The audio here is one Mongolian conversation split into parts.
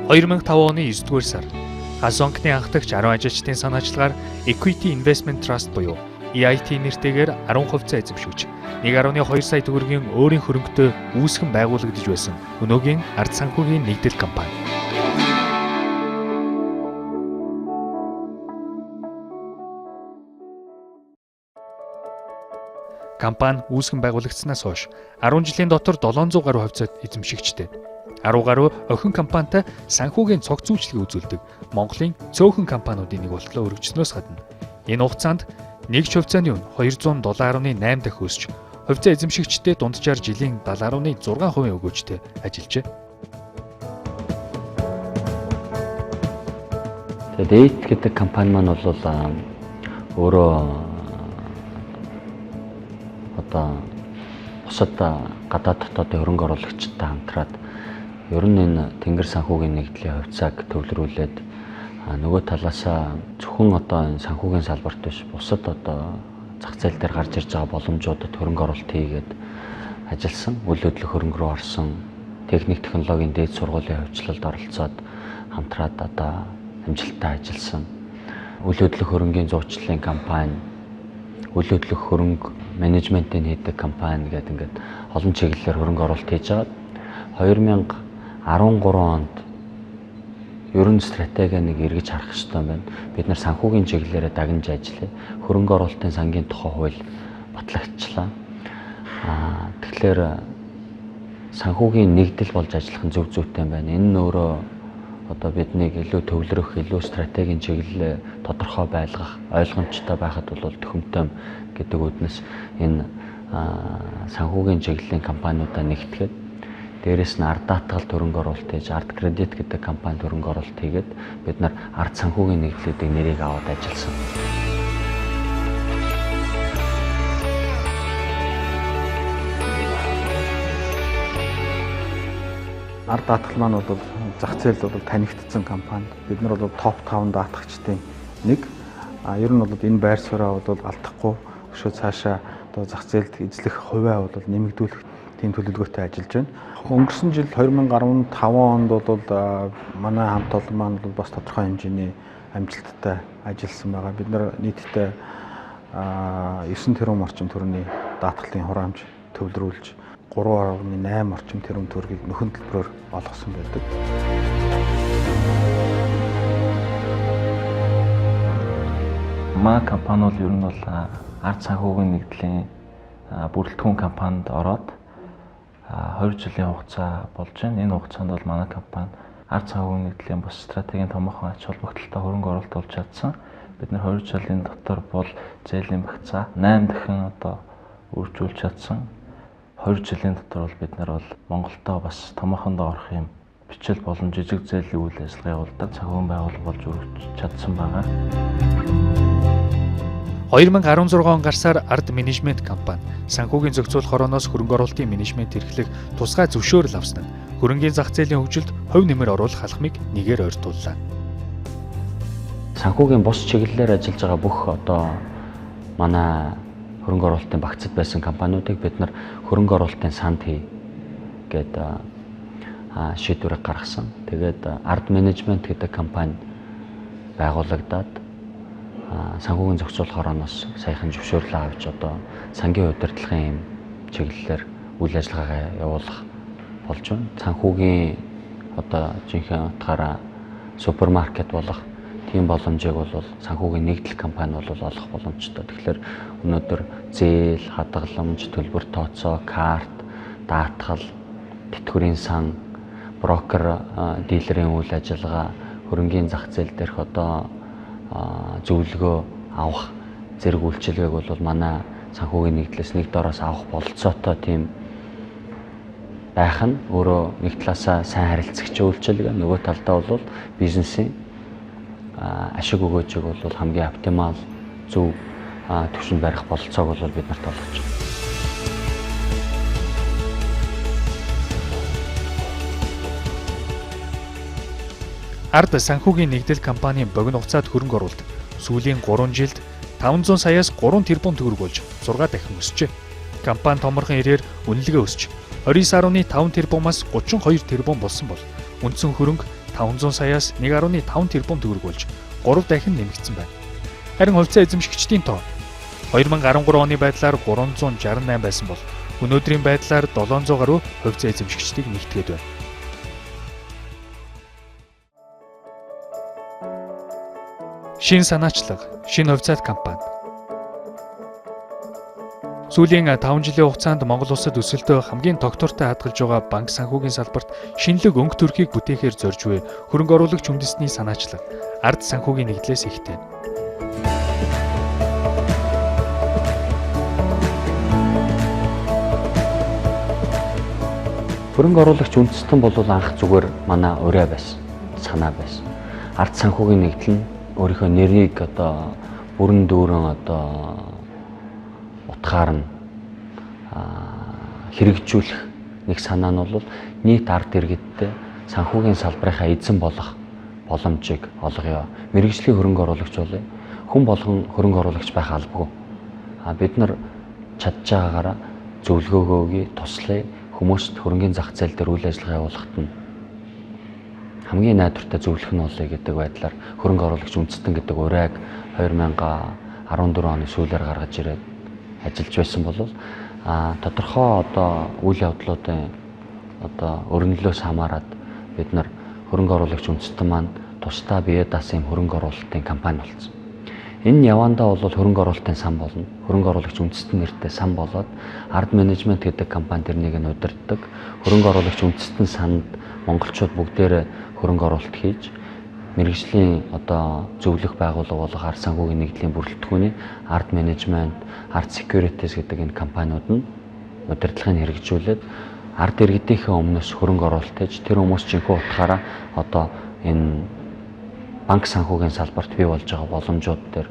2005 оны 9-р сар Ганс онкны анхдагч 10 ажилчдын санаачлагаар Equity Investment Trust буюу EIT нэртэйгээр 10% эзэмшигч 1.2 сая төгрөгийн өөрийн хөрөнгөтэй үүсгэн байгуулагдаж байсан өнөөгийн ард санхүүгийн нэгдэл компани. Компани үүсгэн байгуулагдсанаас хойш 10 жилийн дотор 700 гаруй хувьцаат эзэмшигчтэй 10 гаруй охин компанитай санхүүгийн цогц үйлчлэгийг үзүүлдэг Монголын цөөхөн компаниудын нэг болтлоо өргөжснөөс гадна энэ хугацаанд нэгж хувьцааны үн $207.8 дахь өсч хувьцаа эзэмшигчдэд дунджаар жилийн 70.6% өгөөжтэй ажиллажээ. Тэгээд гэдэг компани маань бол өөрөө бусад гадаад дотоодын хөрөнгө оруулагчтай хамтраад ер нь энэ тэнгэр санхүүгийн нэгдлийн хувьцааг төвлөрүүлээд нөгөө талаас зөвхөн энэ санхүүгийн салбарт биш бусад зах зээл дээр гарч ирж байгаа боломжуудад хөрөнгө оруулалт хийгээд ажилласан, үйл хөдлөх хөрөнгө рүү орсон, техник технологийн дээд сургуулийн хөгжлөлд оролцоод хамтраад амжилттай ажилласан. Үйл хөдлөх хөрөнгийн зуучлалын компани, үйл хөдлөх хөрөнгө менежментийн хийдэг компани гэдэг ингээд олон чиглэлээр хөрөнгө оруулалт хийж байгаа. 2013 онд ерөн стратеги нэг эргэж харах хэрэгтэй байна. Бид нар санхүүгийн чиглэлээр дагнаж ажиллая. Хөрөнгө оруулалтын сангийн тухай хууль батлагдчихлаа. Тэгэхээр санхүүгийн нэгдэл болж ажиллах нь зөв зүйтэй байна. Энэ нь өөрөө биднийг илүү төвлөрөх, илүү стратегийн чиглэлээ тодорхой байлгах, ойлгомжтой байхад бол төхөмтэй гэдэг үднэс энэ санхүүгийн чиглэлийн компаниудаа нэгтгэхэд дээрээс нь ард даатгалд хөрөнгө оруулалт хийж, ард кредит гэдэг компанид хөрөнгө оруулалт хийгээд бид нар ард санхүүгийн нэгдлүүдийн нэрийг аваад ажилласан. Ард даатгал маань бол зах зээлд бол танигдсан компани. Бид нар бол топ 5 даатгагчдын нэг. Ер нь бол энэ байр сууриа бол алдахгүй өшөө цаашаа зах зээлд эзлэх хувиа бол нэмэгдүүлэх тийм төлөвлөгөөтэй ажиллаж байна. Өнгөрсөн жил 2015 онд бол манай хамт олон маань бол бас тодорхой хэмжээний амжилттай ажилласан байгаа. Бид нар нийтдээ 9 тэрбум орчим төгрөгийн даатгалын хураамж төвлөрүүлж 3.8 орчим тэрбум төгрөгийг нөхөн төлбөрөөр олгосон байдаг. Манай компани бол ер нь бол ард санхүүгийн нэгдлийн бүрэлдэхүүн компанид ороод 2 жилийн хугацаа болж байна. Энэ хугацаанд бол манай компани ард санхүүгийн нэгдлийн бус стратегийн томоохон ач холбогдолтой хөрөнгө оруулалт болж чадсан. Бид нар 2 жилийн дотор бол зээлийн багцаа 8 дахин үржүүлж чадсан. 2 жилийн дотор бол бид нар бол Монголдо бас томоохондоо орох юм бичил болон жижиг зээлийн үйл ажиллагаа явуулдаг санхүүгийн байгууллага болж өргөж чадсан байгаа. 2016 он гарсаар ард менежмент компани санхүүгийн зохицуулах орооноос хөрөнгө оруулалтын менежмент эрхлэх тусгай зөвшөөрөл авсан нь хөрөнгийн зах зээлийн хөгжилд хувь нэмэр оруулах алхмыг нэгээр ойртууллаа. Санхүүгийн бус чиглэлээр ажиллаж байгаа бүх манай хөрөнгө оруулалтын багцад байсан компаниудыг бид нар хөрөнгө оруулалтын санд хий гэдэг шийдвэрийг гаргасан. Тэгээд ард менежмент гэдэг компани байгуулагдаад санхүүгийн зохицуулах орооноос саяхан зөвшөөрлөө авч сангийн удирдлагын юм чиглэлээр үйл ажиллагаагаа явуулах болж байна. Санхүүгийн жинхэнэ утгаараа супермаркет болох тийм боломжийг бол санхүүгийн нэгдэл компани бол олох боломжтой. Тэгэхээр өнөөдөр зээл, хадгаламж, төлбөр тооцоо, карт, даатгал, тэтгэврийн сан, брокер, дилерийн үйл ажиллагаа, хөрөнгийн зах зээл дээрх зөвлөгөө авах зэрэг үйлчилгээг бол манай санхүүгийн нэгдлээс нэг дороос авах бололцоотой тийм байх нь өөрөө нэг талаасаа сайн харилцагч үйлчилгээ, нөгөө талдаа бол бизнесийн ашиг өгөөжийг бол хамгийн оптимал зөв түвшинд барих бололцоог бол бид нарт олгож байна. Ард санхүүгийн нэгдэл компанийн богино хугацаанд хөрөнгө оруулалт сүүлийн 3 жилд 500 саяас 3 тэрбум төгрөг болж 6 дахин өсжээ. Компани томорхон ирээр үнэлгээ өсч 29.5 тэрбумаас 32 тэрбум болсон бол үндсэн хөрөнгө 500 саяас 1.5 тэрбум төгрөг болж 3 дахин нэмэгдсэн байна. Харин хувьцаа эзэмшигчдийн тоо 2013 оны байдлаар 368 байсан бол өнөөдрийн байдлаар 700 гаруй хувьцаа эзэмшигчдийг нэгтгээд байна. Шинэ санаачлага, шинэ хувьцаат компани. Сүүлийн 5 жилийн хугацаанд Монгол улсад өсөлтөө хамгийн тогтвортой хадгалж байгаа банк санхүүгийн салбарт шинэлэг өнгө төрхийг бүтээхээр зорж буй хөрөнгө оруулагч үндэсний санаачлага ард санхүүгийн нэгдлээс ихтэй. Хөрөнгө оруулагч үндэстэн бол анх зүгээр манай ураа байсан, санаа байсан. Ард санхүүгийн нэгдэл нь өөрийнхөө нэрийг бүрэн дүүрэн утгаар нь хэрэгжүүлэх нэг санаа нь бол нийт ард иргэдтэй санхүүгийн салбарынхаа эзэн болох боломжийг олгоё. Мэргэжлийн хөрөнгө оруулагч болъё. Хүн болгон хөрөнгө оруулагч байх албагүй. Бид нар чадж байгаагаараа зөвлөгөөгөө өгье, туслая. Хүмүүст хөрөнгөний зах зээл дээр үйл ажиллагаа явуулахад нь хамгийн найдвартай зөвлөх нь болъё гэдэг байдлаар хөрөнгө оруулагч үндэстэн гэдэг урайг 2014 оны сүүлээр гаргаж ирээд ажиллаж байсан бол тодорхой үйл явдлуудын өрнөлөөс хамаарат бид нар хөрөнгө оруулагч үндэстэн маань тусдаа бие даасан хөрөнгө оруулалтын компани болсон. Энэ явандаа бол хөрөнгө оруулалтын сан болно. Хөрөнгө оруулагч үндэстэн нэртэй сан болоод ард менежмент гэдэг компани тэрнийг нь удирддаг. Хөрөнгө оруулагч үндэстэн санд монголчууд бүгдээрээ хөрөнгө оруулалт хийж мэргэжлийн зөвлөх байгууллага болох ард санхүүгийн нэгдлийн бүрэлдэхүүний ард менежмент, ард securities гэдэг энэ компаниуд нь удирдлагыг хэрэгжүүлээд ард иргэдийнхээ өмнөөс хөрөнгө оруулалт хийж тэр хүмүүс жинхэнэ утгаараа энэ банк санхүүгийн салбарт бий болж байгаа боломжууд дээр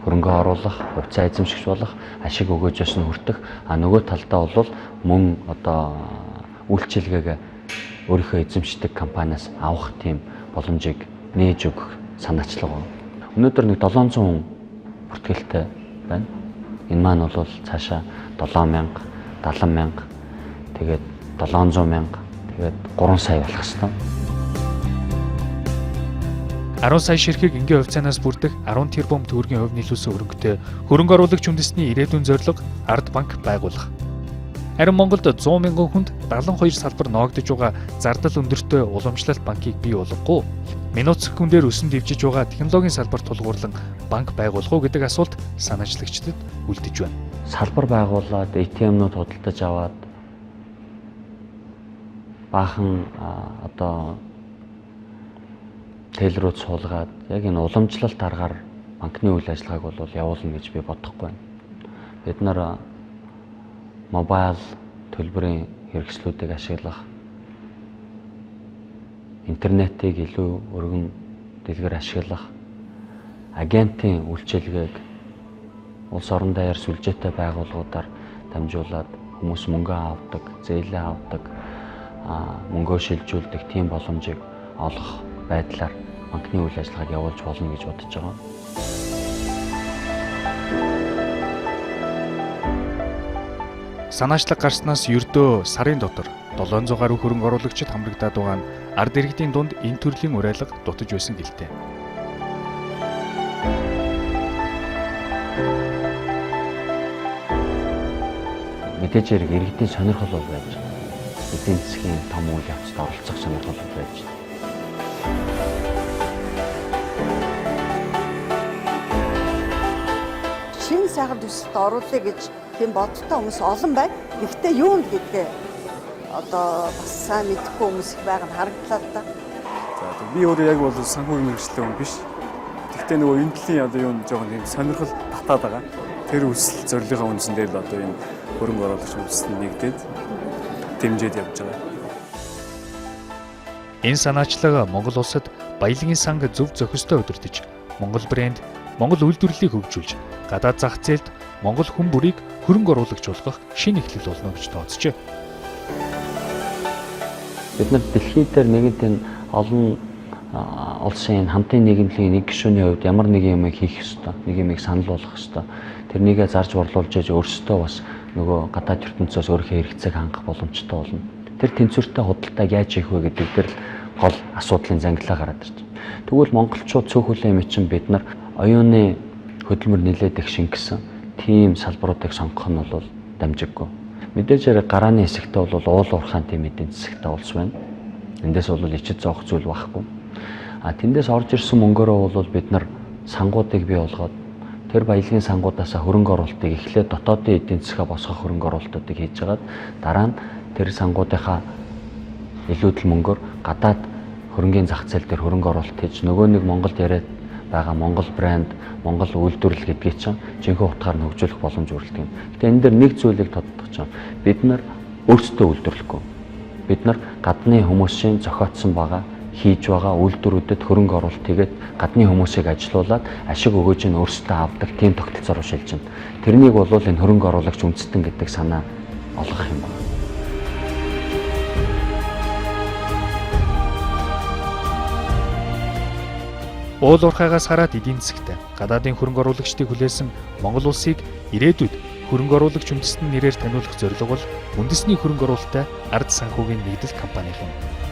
хөрөнгө оруулах, хувьцаа эзэмшигч болох, ашиг өгөөжөөс нь хүртэх, нөгөө талдаа бол мөн үйлчилгээгээ өөрийнхөө эзэмшдэг компаниас авах тийм боломжийг нээж өгөх санаачлага. Өнөөдөр нэг 700 хүн бүртгэлтэй байна. Энэ маань бол цаашаа 7000, 70000, тэгээд 700,000, тэгээд 3 сая болох ёстой. 10 сая ширхэг энгийн хувьцаанаас бүрдэх 10 тэрбум төгрөгийн хувь нийлүүлсэн хөрөнгөтэй хөрөнгө оруулагч үндэсний ирээдүйн зорилго ард банк байгуулах. Харин Монголд 100,000 хүнд 72 салбар ноогдож байгаа зардал өндөртэй уламжлалт банкыг бий болгохгүй. Минут секундээр өсөн дэвжиж байгаа технологийн салбарт тулгуурлан банк байгуулах уу гэдэг асуулт санаачлагчдад үлдэж байна. Салбар байгуулад ATM-нууд худалдаж аваад баахан тейлрүүд суулгаад яг энэ уламжлалт аргаар банкны үйл ажиллагааг бол явуулна гэж би бодохгүй байна. Бид нар мобайл төлбөрийн хэрэгслүүдийг ашиглах, интернетийг илүү өргөн дэлгэр ашиглах, агентийн үйлчилгээг улс орон даяар сүлжээтэй байгууллагуудаар дамжуулаад хүмүүс мөнгө авдаг, зээлээ авдаг, мөнгөө шилжүүлдэг тийм боломжийг олгох байдлаар банкны үйл ажиллагааг явуулж болно гэж бодож байгаа. Санаачлаг гарснаас ердөө сарын дотор 700 гаруй хөрөнгө оруулагчид хамрагдаад байгаа нь ард иргэдийн дунд энэ төрлийн уриалга дутаж байсан гэлтэй. Мэдээж хэрэг иргэдийн сонирхол бол байж байгаа. Эдийн засгийн том үйл явцад оролцох сонирхол бол байж байна. Шинэ сайхан төсөлд оруулъя гэж тийм бодолтой хүмүүс олон байна. Гэхдээ юу гэдгээ бас сайн мэдэхгүй хүмүүс их байгаа нь харагдлаа л да. За би өөрөө яг бол санхүүгийн мэргэжлийн хүн биш. Гэхдээ нөгөө энэ төлөлийн юу жоохон тийм сонирхол батаад байгаа. Тэр үсэл зорилгын үндсэн дээр л энэ хөрөнгө оруулагч үндэстэн нэгдээд дэмжиж явж байгаа. Энэ санаачлага Монгол улсад баялагын санг зөв зохистой удирдах, Монгол брэнд, Монгол үйлдвэрлэлийг хөгжүүлж, гадаад зах зээлд Монгол хүн бүрийг хөрөнгө оруулагч болгох шинэ эхлэл болно гэж тооцжээ. Бид нар дэлхийд дээр нэгэнт энэ олон улсын хамтын нийгэмлэгийн нэг гишүүний хувьд ямар нэг юм хийх ёстой, нэг юм санал болгох ёстой. Тэрнийгээ зарж борлуулж яж өөрсдөө бас нөгөө гадаад ертөнцөөс өөрийнхөө хэрэгцээг хангах боломжтой болно. Тэр тэнцвэртэй худалдааг яаж хийх вэ гэдэг дээр л гол асуудлын зангилаа гараад ирж байна. Тэгвэл монголчууд цөөхөлөө юм чинь бид нар оюуны хөдөлмөр нэлээд их шингэсэн тийм салбаруудыг сонгох нь бол дамжиггүй. Мэдээж яг гарааны хэсэгтээ бол уул уурхайн тийм эдийн засагтай улс байна. Эндээс бол ичид зоох зүйл байхгүй. Тэндээс орж ирсэн мөнгөөрөө бол бид нар сангуудыг бий болгоод тэр баялагын сангуудаасаа хөрөнгө оруулалтыг эхлээд дотоодын эдийн засгаа босгох хөрөнгө оруулалтуудыг хийж хагаад дараа нь тэр сангуудынхаа илүүдэл мөнгөөр гадаад хөрөнгөний зах зээл дээр хөрөнгө оруулалт хийж нөгөө нэг Монголд яриад байгаа Монгол брэнд, Монгол үйлдвэрлэл гэдгийг чинь жинхэнэ утгаар нь хөгжүүлэх боломж үүрэлдэг юм. Гэтэ энэ дээр нэг зүйлийг тодтогч юм. Бид нар өөрсдөө үйлдвэрлэхгүй. Бид нар гадны хүмүүсийн зохиотсон байгаа хийж байгаа үйлдвэрүүдэд хөрөнгө оруулалт хийгээд гадны хүмүүсийг ажилуулад ашиг өгөөж нь өөрсдөө авдаг тийм тогтолцоор шилжинэ. Тэрнийг бол энэ хөрөнгө оруулагч үндэстэн гэдэг санаа олгох юм байна. Уул уурхайгаас хараад эдийн засагтай гадаадын хөрөнгө оруулагчдыг хүлээсэн Монгол улсыг ирээдүйд хөрөнгө оруулагч үндэстэн нэрээр таниулах зорилго бол үндэсний хөрөнгө оруулалттай ард санхүүгийн нэгдэл компанийн юм.